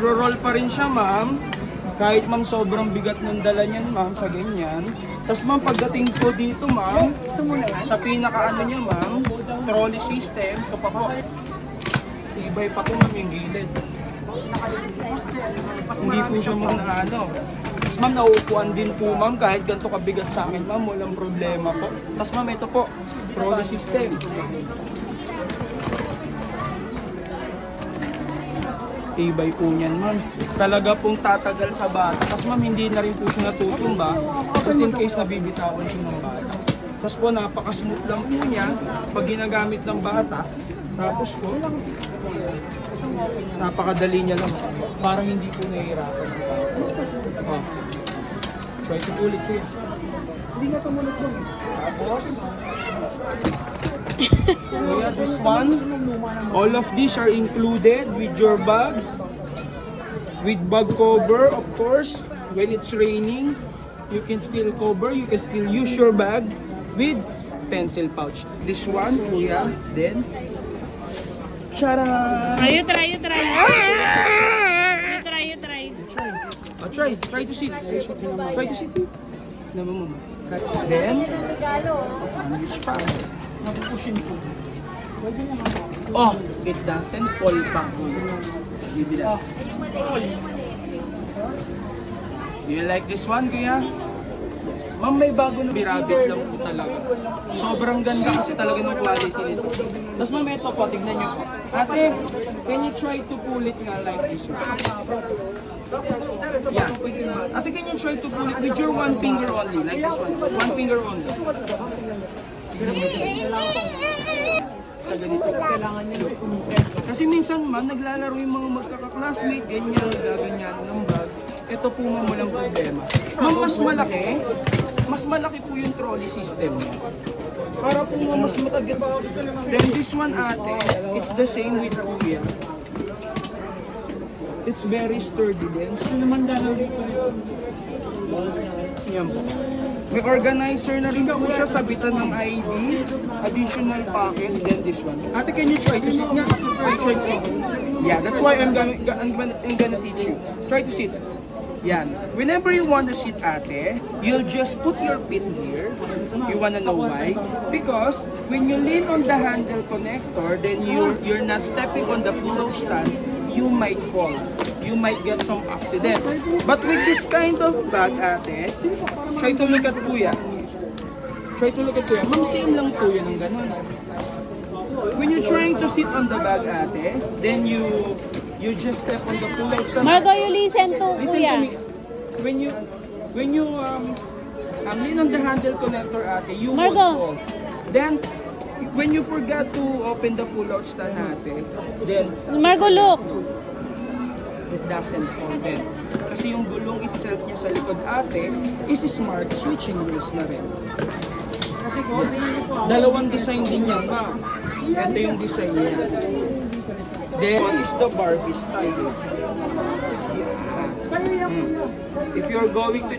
nagro-roll pa rin siya, ma'am. Kahit ma'am sobrang bigat ng dala niyan, ma'am, sa ganyan. Tapos ma'am, pagdating po dito, ma'am, sa pinaka-ano niya, ma'am, trolley system, ito pa po. Ibay pa po, ma'am, yung gilid. Hindi po siya ma'am na ano. Tapos ma'am, nauupuan din po, ma'am, kahit ganito kabigat sa akin, ma'am, walang problema po. Tapos ma'am, ito po, trolley system. Tibay po niyan, ma'am. Talaga pong tatagal sa bata. Tapos ma'am, hindi na rin po siya natutumba. Tapos in case nabibitawan siya ng bata. Tapos po, napaka-smooth lang po niya pag ginagamit ng bata. Tapos po, napakadali niya lang. Parang hindi po nahihirapan. Oh. Try to pull it po yan. Hindi na tumunod mo. Tapos, yeah, this one, all of these are included with your bag, with bag cover, of course. When it's raining, you can still cover, you can still use your bag with pencil pouch. This one, kuya, then, tara! You try. Try to sit. Try to sit. Naman mo. Then, sandwich pa. Napupushin po. Oh, it doesn't fall back. Give it up. Do you like this one, kuya? Yes. Ma'am, may bago na birabit lang po talaga. Sobrang ganda kasi talaga ng quality nito. Tapos ma'am, ito po, tignan nyo. Ate, can you try to pull it nga like this one? Yeah. Ate, can you try to pull it with your one finger only, like this one? One finger only. Sa ganito. Kasi minsan man, naglalaro yung mga magkaka-classmate, ganyan, gaganyan ng bag. Ito po ma'am, walang problema. Ma'am, mas malaki po yung trolley system niya. Para po ma'am, mas matagal. Then this one ate, it's the same with kuya. It's very sturdy din. So naman dito. Yan po. May organizer na rin po siya, sabitan ng ID, additional pocket, then this one. Ate, can you try to sit nga? Try to sit. Yeah, that's why I'm gonna teach you. Try to sit. Yan. Whenever you want to sit, ate, you'll just put your feet here. You wanna know why? Because when you lean on the handle connector, then you're not stepping on the pillow stand, you might fall. You might get some accident. But with this kind of bag, ate, try to look at kuya. Try to look at kuya. Ma'am, same lang po yan ng ganun. When you're trying to sit on the bag, ate, then you just step on the pull-out stand. Margo, you listen to Listen kuya. to me. When you lean on the handle connector, ate, you won't Margo. fall. Then, when you forgot to open the pull-out stand, ate, then Margo, look. it doesn't fall then. Kasi yung gulong itself niya sa likod, ate, is smart switching wheels na rin. Kasi dalawang design din yan, ma'am. Ito yung design niya. Then, one is the Barbie style. If you're going to